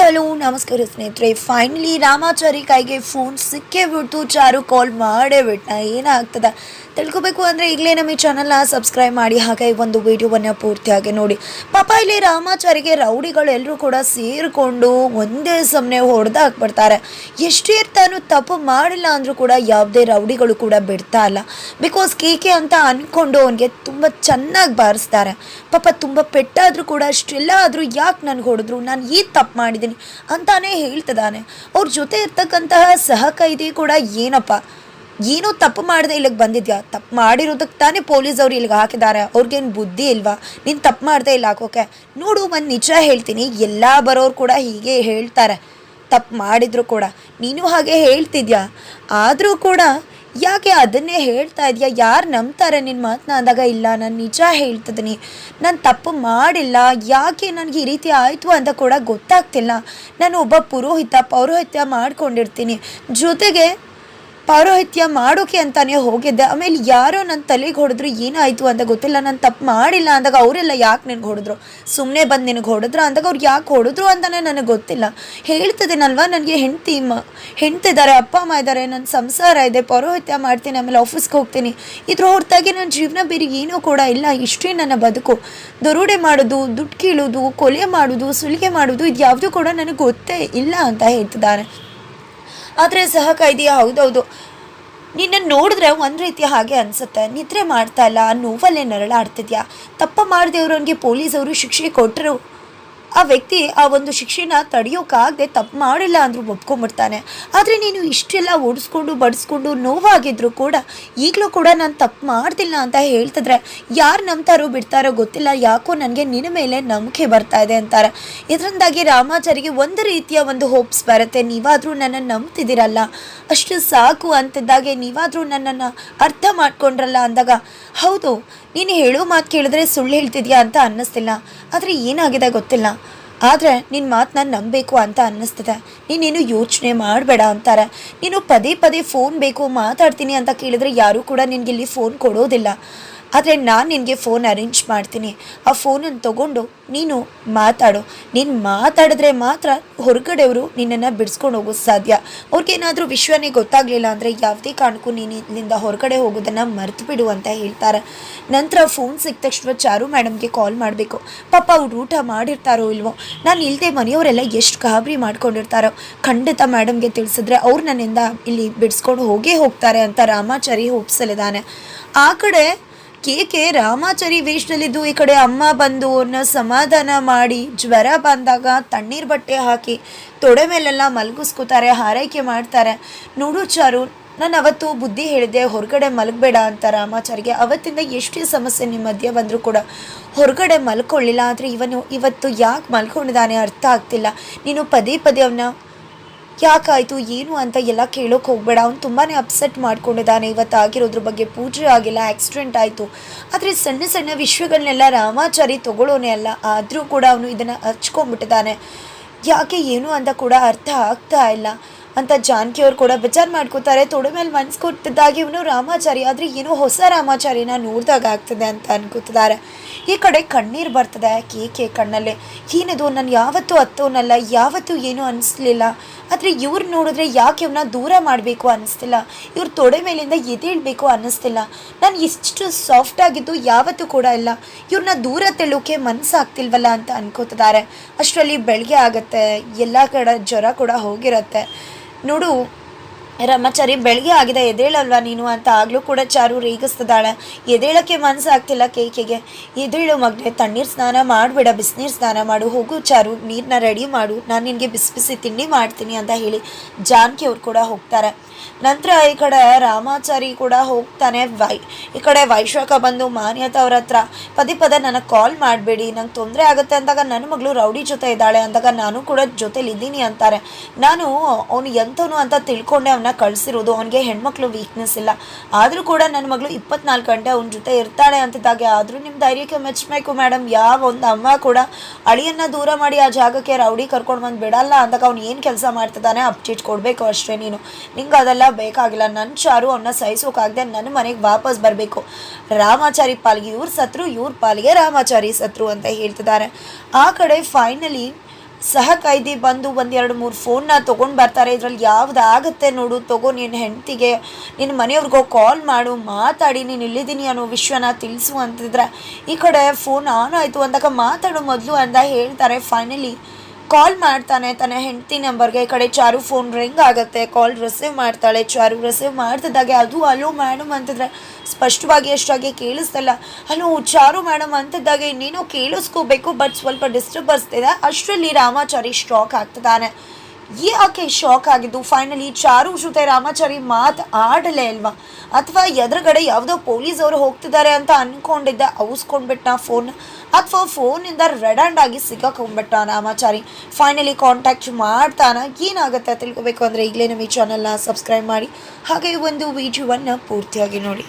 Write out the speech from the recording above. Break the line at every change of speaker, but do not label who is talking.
Hello ನಮಸ್ಕಾರ ಸ್ನೇಹಿತರೆ. Finally Ramachari ಕೈಗೆ ಫೋನ್ ಸಿಕ್ಕೇ ಬಿಡ್ತು. ಚಾರು ಕಾಲ್ ಮಾಡೇ ಬಿಟ್ಟ. ಏನಾಗ್ತದೆ ತಿಳ್ಕೊಬೇಕು ಅಂದರೆ ಈಗಲೇ ನಮ್ಮ ಈ ಚಾನಲ್ನ ಸಬ್ಸ್ಕ್ರೈಬ್ ಮಾಡಿ, ಹಾಗೆ ಒಂದು ವಿಡಿಯೋವನ್ನು ಪೂರ್ತಿಯಾಗಿ ನೋಡಿ. ಪಾಪ ಇಲ್ಲಿ ರಾಮಾಚಾರಿಗೆ ರೌಡಿಗಳು ಎಲ್ಲರೂ ಕೂಡ ಸೇರಿಕೊಂಡು ಒಂದೇ ಸಮನೆ ಹೊಡೆದು ಹಾಕ್ಬಿಡ್ತಾರೆ. ಎಷ್ಟೇ ತಾನು ತಪ್ಪು ಮಾಡಿಲ್ಲ ಅಂದರೂ ಕೂಡ ಯಾವುದೇ ರೌಡಿಗಳು ಕೂಡ ಬಿಡ್ತಾ ಇಲ್ಲ. ಬಿಕಾಸ್ ಕೇಕೆ ಅಂತ ಅಂದ್ಕೊಂಡು ಅವನಿಗೆ ತುಂಬ ಚೆನ್ನಾಗಿ ಬಾರಿಸ್ತಾರೆ. ಪಾಪ ತುಂಬ ಪೆಟ್ಟಾದರೂ ಕೂಡ ಅಷ್ಟೆಲ್ಲ ಆದರೂ ಯಾಕೆ ನನಗೆ ಹೊಡೆದ್ರು, ನಾನು ಈ ತಪ್ಪು ಮಾಡಿದ್ದೀನಿ ಅಂತಾನೆ ಹೇಳ್ತಿದ್ದಾನೆ. ಅವ್ರ ಜೊತೆ ಇರ್ತಕ್ಕಂತಹ ಸಹ ಕೈದಿ ಕೂಡ ಏನೋ ತಪ್ಪು ಮಾಡದೆ ಇಲ್ಲಿಗೆ ಬಂದಿದ್ಯಾ, ತಪ್ಪು ಮಾಡಿರೋದಕ್ಕೆ ತಾನೇ ಪೊಲೀಸ್ ಅವ್ರು ಇಲ್ಲಿಗೆ ಹಾಕಿದ್ದಾರೆ, ಅವ್ರಿಗೇನು ಬುದ್ಧಿ ಇಲ್ವಾ, ನೀನು ತಪ್ಪು ಮಾಡ್ದೆ ಇಲ್ಲ ಹಾಕೋಕೆ. ನೋಡು, ಒಂದು ನಿಜ ಹೇಳ್ತೀನಿ, ಎಲ್ಲ ಬರೋರು ಕೂಡ ಹೀಗೆ ಹೇಳ್ತಾರೆ, ತಪ್ಪು ಮಾಡಿದ್ರು ಕೂಡ ನೀನು ಹಾಗೆ ಹೇಳ್ತಿದ್ಯಾ. ಆದರೂ ಕೂಡ ಯಾಕೆ ಅದನ್ನೇ ಹೇಳ್ತಾ ಇದೆಯಾ, ಯಾರು ನಂಬ್ತಾರೆ ನಿನ್ನ ಮಾತನ್ನ ಅಂದಾಗ, ಇಲ್ಲ ನಾನು ನಿಜ ಹೇಳ್ತಿದ್ದೀನಿ, ನಾನು ತಪ್ಪು ಮಾಡಿಲ್ಲ, ಯಾಕೆ ನನಗೆ ಈ ರೀತಿ ಆಯಿತು ಅಂತ ಕೂಡ ಗೊತ್ತಾಗ್ತಿಲ್ಲ. ನಾನು ಒಬ್ಬ ಪೌರೋಹಿತ್ಯ ಮಾಡ್ಕೊಂಡಿರ್ತೀನಿ, ಜೊತೆಗೆ ಪೌರೋಹಿತ್ಯ ಮಾಡೋಕೆ ಅಂತಾನೆ ಹೋಗಿದ್ದೆ. ಆಮೇಲೆ ಯಾರೋ ನನ್ನ ತಲೆಗೆ ಹೊಡೆದ್ರು, ಏನಾಯಿತು ಅಂತ ಗೊತ್ತಿಲ್ಲ, ನಾನು ತಪ್ಪು ಮಾಡಿಲ್ಲ ಅಂದಾಗ ಅವರೆಲ್ಲ ಯಾಕೆ ನಿನಗೆ ಹೊಡೆದ್ರು, ಸುಮ್ಮನೆ ಬಂದು ನಿನಗೆ ಹೊಡೆದ್ರ ಅಂದಾಗ ಅವ್ರು ಯಾಕೆ ಹೊಡೆದ್ರು ಅಂತಲೇ ನನಗೆ ಗೊತ್ತಿಲ್ಲ. ಹೇಳ್ತಿದ್ದೀನಲ್ವ, ನನಗೆ ಹೆಂಡ್ತಿದ್ದಾರೆ, ಅಪ್ಪ ಅಮ್ಮ ಇದ್ದಾರೆ, ನನ್ನ ಸಂಸಾರ ಇದೆ, ಪೌರೋಹಿತ್ಯ ಮಾಡ್ತೀನಿ, ಆಮೇಲೆ ಆಫೀಸ್ಗೆ ಹೋಗ್ತೀನಿ, ಇದ್ರ ಹೊರತಾಗಿ ನನ್ನ ಜೀವನ ಬೇರೆ ಏನೂ ಕೂಡ ಇಲ್ಲ, ಇಷ್ಟೇ ನನ್ನ ಬದುಕು. ದರೋಡೆ ಮಾಡೋದು, ದುಡ್ಡು ಕೀಳೋದು, ಕೊಲೆ ಮಾಡೋದು, ಸುಲಿಗೆ ಮಾಡೋದು, ಇದು ಯಾವುದೂ ಕೂಡ ನನಗೆ ಗೊತ್ತೇ ಇಲ್ಲ ಅಂತ ಹೇಳ್ತಿದ್ದಾರೆ. ಆದರೆ ಸಹ ಕೈದಿ, ಹೌದೌದು, ನಿನ್ನನ್ನು ನೋಡಿದ್ರೆ ಒಂದು ರೀತಿ ಹಾಗೆ ಅನಿಸುತ್ತೆ, ನಿದ್ರೆ ಮಾಡ್ತಾ ಇಲ್ಲ, ನೋವಲ್ಲೇ ನರಳಾಡ್ತಿದ್ಯಾ, ತಪ್ಪ ಮಾಡಿದೆವ್ರವನಿಗೆ ಪೊಲೀಸವರು ಶಿಕ್ಷೆ ಕೊಟ್ಟರು, ಆ ವ್ಯಕ್ತಿ ಆ ಒಂದು ಶಿಕ್ಷೆನ ತಡೆಯೋಕ್ಕಾಗದೆ ತಪ್ಪು ಮಾಡಿಲ್ಲ ಅಂದರೂ ಒಪ್ಕೊಂಡ್ಬಿಡ್ತಾನೆ. ಆದರೆ ನೀನು ಇಷ್ಟೆಲ್ಲ ಓಡಿಸ್ಕೊಂಡು ಬಡಿಸ್ಕೊಂಡು ನೋವಾಗಿದ್ರು ಕೂಡ ಈಗಲೂ ಕೂಡ ನಾನು ತಪ್ಪು ಮಾಡ್ತಿಲ್ಲ ಅಂತ ಹೇಳ್ತಿದ್ರೆ ಯಾರು ನಂಬ್ತಾರೋ ಬಿಡ್ತಾರೋ ಗೊತ್ತಿಲ್ಲ, ಯಾಕೋ ನನಗೆ ನಿನ್ನ ಮೇಲೆ ನಂಬಿಕೆ ಬರ್ತಾ ಇದೆ ಅಂತಾರೆ. ಇದರಿಂದಾಗಿ ರಾಮಾಚಾರಿಗೆ ಒಂದು ರೀತಿಯ ಒಂದು ಹೋಪ್ಸ್ ಬರುತ್ತೆ, ನೀವಾದರೂ ನನ್ನನ್ನು ನಂಬ್ತಿದ್ದೀರಲ್ಲ, ಅಷ್ಟು ಸಾಕು ಅಂತಿದ್ದಾಗೆ ನೀವಾದರೂ ನನ್ನನ್ನು ಅರ್ಥ ಮಾಡ್ಕೊಂಡ್ರಲ್ಲ ಅಂದಾಗ, ಹೌದು ನೀನು ಹೇಳೋ ಮಾತು ಕೇಳಿದ್ರೆ ಸುಳ್ಳು ಹೇಳ್ತಿದ್ಯಾ ಅಂತ ಅನ್ನಿಸ್ತಿಲ್ಲ, ಆದರೆ ಏನಾಗಿದೆ ಗೊತ್ತಿಲ್ಲ, ಆದರೆ ನಿನ್ನ ಮಾತನ್ನ ನಂಬಬೇಕು ಅಂತ ಅನ್ನಿಸ್ತದೆ, ನೀನೇನು ಯೋಚನೆ ಮಾಡಬೇಡ ಅಂತಾರೆ. ನೀನು ಪದೇ ಪದೇ ಫೋನ್ ಬೇಕು ಮಾತಾಡ್ತೀನಿ ಅಂತ ಕೇಳಿದ್ರೆ ಯಾರೂ ಕೂಡ ನಿನಗಿಲ್ಲಿ ಫೋನ್ ಕೊಡೋದಿಲ್ಲ, ಆದರೆ ನಾನು ನಿನಗೆ ಫೋನ್ ಅರೇಂಜ್ ಮಾಡ್ತೀನಿ, ಆ ಫೋನನ್ನು ತೊಗೊಂಡು ನೀನು ಮಾತಾಡು, ನೀನು ಮಾತಾಡಿದ್ರೆ ಮಾತ್ರ ಹೊರಗಡೆಯವರು ನಿನ್ನನ್ನು ಬಿಡಿಸ್ಕೊಂಡು ಹೋಗೋದು ಸಾಧ್ಯ. ಅವ್ರಿಗೇನಾದರೂ ವಿಷಯನೇ ಗೊತ್ತಾಗಲಿಲ್ಲ ಅಂದರೆ ಯಾವುದೇ ಕಾರಣಕ್ಕೂ ನೀನು ಇಲ್ಲಿಂದ ಹೊರಗಡೆ ಹೋಗೋದನ್ನು ಮರೆತು ಬಿಡು ಅಂತ ಹೇಳ್ತಾರೆ. ನಂತರ ಫೋನ್ ಸಿಕ್ಕ ತಕ್ಷಣ ಚಾರು ಮೇಡಮ್ಗೆ ಕಾಲ್ ಮಾಡಬೇಕು. ಪಾಪ ಅವ್ರು ಊಟ ಮಾಡಿರ್ತಾರೋ ಇಲ್ವೋ, ನಾನು ಇಲ್ಲದೆ ಮನೆಯವರೆಲ್ಲ ಎಷ್ಟು ಗಾಬರಿ ಮಾಡ್ಕೊಂಡಿರ್ತಾರೋ, ಖಂಡಿತ ಮೇಡಮ್ಗೆ ತಿಳಿಸಿದ್ರೆ ಅವ್ರು ನನ್ನಿಂದ ಇಲ್ಲಿ ಬಿಡಿಸ್ಕೊಂಡು ಹೋಗ್ತಾರೆ ಅಂತ ರಾಮಾಚಾರಿ ಹೋಪ್ಸಲಿದ್ದಾನೆ. ಆ ಕಡೆ ಕೇಕೆ ರಾಮಾಚಾರಿ ವೇಷದಲ್ಲಿದ್ದು ಈ ಕಡೆ ಅಮ್ಮ ಬಂದು ಅವ್ರನ್ನ ಸಮಾಧಾನ ಮಾಡಿ, ಜ್ವರ ಬಂದಾಗ ತಣ್ಣೀರು ಬಟ್ಟೆ ಹಾಕಿ ತೊಡೆ ಮೇಲೆಲ್ಲ ಮಲಗಿಸ್ಕೋತಾರೆ, ಹಾರೈಕೆ ಮಾಡ್ತಾರೆ. ನೋಡು ಚಾರು, ನಾನು ಅವತ್ತು ಬುದ್ಧಿ ಹೇಳಿದ್ದೆ, ಹೊರಗಡೆ ಮಲಗಬೇಡ ಅಂತ ರಾಮಾಚಾರಿಗೆ. ಅವತ್ತಿಂದ ಎಷ್ಟೇ ಸಮಸ್ಯೆ ನಿಮ್ಮ ಮಧ್ಯೆ ಬಂದರೂ ಕೂಡ ಹೊರಗಡೆ ಮಲ್ಕೊಳ್ಳಿಲ್ಲ, ಆದರೆ ಇವತ್ತು ಯಾಕೆ ಮಲ್ಕೊಂಡಿದ್ದಾನೆ ಅರ್ಥ ಆಗ್ತಿಲ್ಲ. ನೀನು ಪದೇ ಪದೇ ಅವನ್ನ ಯಾಕಾಯಿತು ಏನು ಅಂತ ಎಲ್ಲ ಕೇಳೋಕೆ ಹೋಗಬೇಡ, ಅವ್ನು ತುಂಬಾ ಅಪ್ಸೆಟ್ ಮಾಡ್ಕೊಂಡಿದ್ದಾನೆ, ಇವತ್ತು ಆಗಿರೋದ್ರ ಬಗ್ಗೆ ಪೂಜೆ ಆಗಿಲ್ಲ, ಆಕ್ಸಿಡೆಂಟ್ ಆಯಿತು, ಆದರೆ ಸಣ್ಣ ಸಣ್ಣ ವಿಷಯಗಳನ್ನೆಲ್ಲ ರಾಮಾಚಾರಿ ತಗೊಳ್ಳೋನೇ ಅಲ್ಲ, ಆದರೂ ಕೂಡ ಅವನು ಇದನ್ನು ಹಚ್ಕೊಂಡ್ಬಿಟ್ಟಿದ್ದಾನೆ, ಯಾಕೆ ಏನು ಅಂತ ಕೂಡ ಅರ್ಥ ಆಗ್ತಾ ಇಲ್ಲ ಅಂತ ಜಾನಕಿಯವ್ರು ಕೂಡ ಬೇಜಾರು ಮಾಡ್ಕೋತಾರೆ. ತೊಡೆ ಮೇಲೆ ಮನ್ಸು ಕೊಟ್ಟಿದ್ದಾಗಿ ಇವನು ರಾಮಾಚಾರಿ, ಆದರೆ ಏನೋ ಹೊಸ ರಾಮಾಚಾರಿನ ನೋಡಿದಾಗ ಆಗ್ತದೆ ಅಂತ ಅನ್ಕೋತಿದ್ದಾರೆ. ಈ ಕಡೆ ಕಣ್ಣೀರು ಬರ್ತದೆ ಕೇಕೆ ಕಣ್ಣಲ್ಲೇ. ಏನಿದು, ನಾನು ಯಾವತ್ತೂ ಹತ್ತೋನಲ್ಲ, ಯಾವತ್ತೂ ಏನೂ ಅನ್ನಿಸ್ಲಿಲ್ಲ, ಆದರೆ ಇವ್ರು ನೋಡಿದ್ರೆ ಯಾಕೆ ಇವನ್ನ ದೂರ ಮಾಡಬೇಕು ಅನ್ನಿಸ್ತಿಲ್ಲ, ಇವ್ರ ತೊಡೆ ಮೇಲಿಂದ ಎದೇಳಬೇಕು ಅನ್ನಿಸ್ತಿಲ್ಲ, ನಾನು ಇಷ್ಟು ಸಾಫ್ಟಾಗಿದ್ದು ಯಾವತ್ತೂ ಕೂಡ ಇಲ್ಲ, ಇವ್ರನ್ನ ದೂರ ತೆಳ್ಳೋಕೆ ಮನಸ್ಸಾಗ್ತಿಲ್ವಲ್ಲ ಅಂತ ಅನ್ಕೋತಿದ್ದಾರೆ. ಅಷ್ಟರಲ್ಲಿ ಬೆಳಗ್ಗೆ ಆಗುತ್ತೆ, ಎಲ್ಲ ಕಡೆ ಜ್ವರ ಕೂಡ ಹೋಗಿರುತ್ತೆ. ನೋಡು ರಾಮಾಚಾರಿ, ಬೆಳಗ್ಗೆ ಆಗಿದೆ, ಎದೇಳಲ್ವಾ ನೀನು ಅಂತ ಆಗಲೂ ಕೂಡ ಚಾರು ರೇಗಿಸ್ತಿದ್ದಾಳೆ. ಎದೇಳಕ್ಕೆ ಮನಸ್ಸಾಗ್ತಿಲ್ಲ ಕೇಕೆಗೆ. ಎದೇಳು ಮಗನೆ, ತಣ್ಣೀರು ಸ್ನಾನ ಮಾಡಿಬಿಡ, ಬಿಸಿನೀರು ಸ್ನಾನ ಮಾಡು, ಹೋಗು ಚಾರು, ನೀರನ್ನ ರೆಡಿ ಮಾಡು, ನಾನು ನಿನಗೆ ಬಿಸಿ ಬಿಸಿ ತಿಂಡಿ ಮಾಡ್ತೀನಿ ಅಂತ ಹೇಳಿ ಜಾನಕಿ ಅವ್ರು ಕೂಡ ಹೋಗ್ತಾರೆ. ನಂತರ ಈ ಕಡೆ ರಾಮಾಚಾರಿ ಕೂಡ ಹೋಗ್ತಾನೆ. ಈ ಕಡೆ ವೈಶ್ವಕ ಬಂದು ಮಾನ್ಯತಾ ಅವ್ರ ಹತ್ರ ಪದೇ ಪದೇ ನನಗೆ ಕಾಲ್ ಮಾಡಬೇಡಿ, ನಂಗೆ ತೊಂದರೆ ಆಗುತ್ತೆ ಅಂದಾಗ, ನನ್ನ ಮಗಳು ರೌಡಿ ಜೊತೆ ಇದ್ದಾಳೆ ಅಂದಾಗ ನಾನು ಕೂಡ ಜೊತೆಲಿದ್ದೀನಿ ಅಂತಾರೆ. ನಾನು ಅವನು ಎಂಥವನು ಅಂತ ತಿಳ್ಕೊಂಡೆ ಅವನ್ನ ಕಳಿಸಿರೋದು, ಅವನಿಗೆ ಹೆಣ್ಮಕ್ಳು ವೀಕ್ನೆಸ್ ಇಲ್ಲ, ಆದರೂ ಕೂಡ ನನ್ನ ಮಗಳು 24 ಗಂಟೆ ಅವನ ಜೊತೆ ಇರ್ತಾಳೆ ಅಂತಿದ್ದಾಗೆ, ಆದರೂ ನಿಮ್ಮ ಧೈರ್ಯಕ್ಕೆ ಮೆಚ್ಚಬೇಕು ಮೇಡಮ್, ಯಾವ ಒಂದು ಅಮ್ಮ ಕೂಡ ಅಳಿಯನ್ನು ದೂರ ಮಾಡಿ ಆ ಜಾಗಕ್ಕೆ ರೌಡಿ ಕರ್ಕೊಂಡು ಬಂದು ಬಿಡಲ್ಲ ಅಂದಾಗ ಅವ್ನು ಏನು ಕೆಲಸ ಮಾಡ್ತಿದ್ದಾನೆ ಅಪ್ಡೇಟ್ ಕೊಡಬೇಕು ಅಷ್ಟೇ, ನಿಂಗೆ ಅದೆಲ್ಲ ಬೇಕಾಗಿಲ್ಲ, ನನ್ನ ಚಾರು ಅವನ್ನ ಸಹಿಸೋಕಾಗದೆ ನನ್ನ ಮನೆಗೆ ವಾಪಸ್ ಬರಬೇಕು, ರಾಮಾಚಾರಿ ಪಾಲಿಗೆ ಇವ್ರು ಸತ್ರು, ಇವ್ರ ಪಾಲಿಗೆ ರಾಮಾಚಾರಿ ಸತ್ರು ಅಂತ ಹೇಳ್ತಿದ್ದಾರೆ. ಆ ಕಡೆ ಫೈನಲಿ ಸಹ ಕೈದಿ ಬಂದು ಒಂದು 2-3 ಫೋನ್ನ ತೊಗೊಂಡು ಬರ್ತಾರೆ. ಇದರಲ್ಲಿ ಯಾವುದಾಗುತ್ತೆ ನೋಡು, ತಗೋ ನಿನ್ನ ಹೆಂಡತಿಗೆ ನಿನ್ನ ಮನೆಯವ್ರಿಗೋ ಕಾಲ್ ಮಾಡು, ಮಾತಾಡಿ ನೀನು ಇಲ್ಲಿದ್ದೀನಿ ಅನ್ನೋ ವಿಷಯನ ತಿಳಿಸು ಅಂತಿದ್ರೆ, ಈ ಕಡೆ ಫೋನ್ ಆನ್ ಆಯಿತು ಅಂದಾಗ ಮಾತಾಡು ಮೊದಲು ಅಂತ ಹೇಳ್ತಾರೆ. ಫೈನಲಿ ಕಾಲ್ ಮಾಡ್ತಾನೆ ತನ್ನ ಹೆಂಡತಿ ನಂಬರ್ಗೆ. ಈ ಕಡೆ ಚಾರು ಫೋನ್ ರಿಂಗ್ ಆಗುತ್ತೆ, ಕಾಲ್ ರಿಸೀವ್ ಮಾಡ್ತಾಳೆ. ಚಾರು ರಿಸೀವ್ ಮಾಡ್ತಿದ್ದಾಗೆ ಅದು ಹಲೋ ಮೇಡಮ್ ಅಂತಿದ್ರೆ ಸ್ಪಷ್ಟವಾಗಿ ಅಷ್ಟಾಗಿ ಕೇಳಿಸ್ತಲ್ಲ. ಹಲೋ ಚಾರು ಮೇಡಮ್ ಅಂತಿದ್ದಾಗೆ ಇನ್ನೇನೋ ಕೇಳಿಸ್ಕೋಬೇಕು, ಬಟ್ ಸ್ವಲ್ಪ ಡಿಸ್ಟರ್ಬನ್ಸ್ ಇದೆ. ಅಷ್ಟರಲ್ಲಿ ರಾಮಾಚಾರಿ ಸ್ಟಾಕ್ ಆಗ್ತಿದ್ದಾನೆ. ಯಾಕೆ ಶಾಕ್ ಆಗಿದ್ದು? ಫೈನಲಿ ಚಾರು ಜೊತೆ ರಾಮಾಚಾರಿ ಮಾತು ಆಡಲೇ ಅಲ್ವಾ, ಅಥವಾ ಎದುರುಗಡೆ ಯಾವುದೋ ಪೊಲೀಸ್ ಅವರು ಹೋಗ್ತಿದ್ದಾರೆ ಅಂತ ಅಂದ್ಕೊಂಡಿದ್ದ, ಅವಸ್ಕೊಂಡ್ಬಿಟ್ಟ ಫೋನ್, ಅಥವಾ ಫೋನಿಂದ ರೆಡ್ ಹ್ಯಾಂಡ್ ಆಗಿ ಸಿಕ್ಕಾಕೊಂಡ್ಬಿಟ್ಟ ರಾಮಾಚಾರಿ. ಫೈನಲಿ ಕಾಂಟ್ಯಾಕ್ಟ್ ಮಾಡ್ತಾನ. ಏನಾಗುತ್ತೆ ತಿಳ್ಕೊಬೇಕು ಅಂದರೆ ಈಗಲೇ ನಮ್ಮ ಈ ಚಾನಲ್ನ ಸಬ್ಸ್ಕ್ರೈಬ್ ಮಾಡಿ, ಹಾಗೆ ಒಂದು ವಿಡಿಯೋವನ್ನು ಪೂರ್ತಿಯಾಗಿ ನೋಡಿ.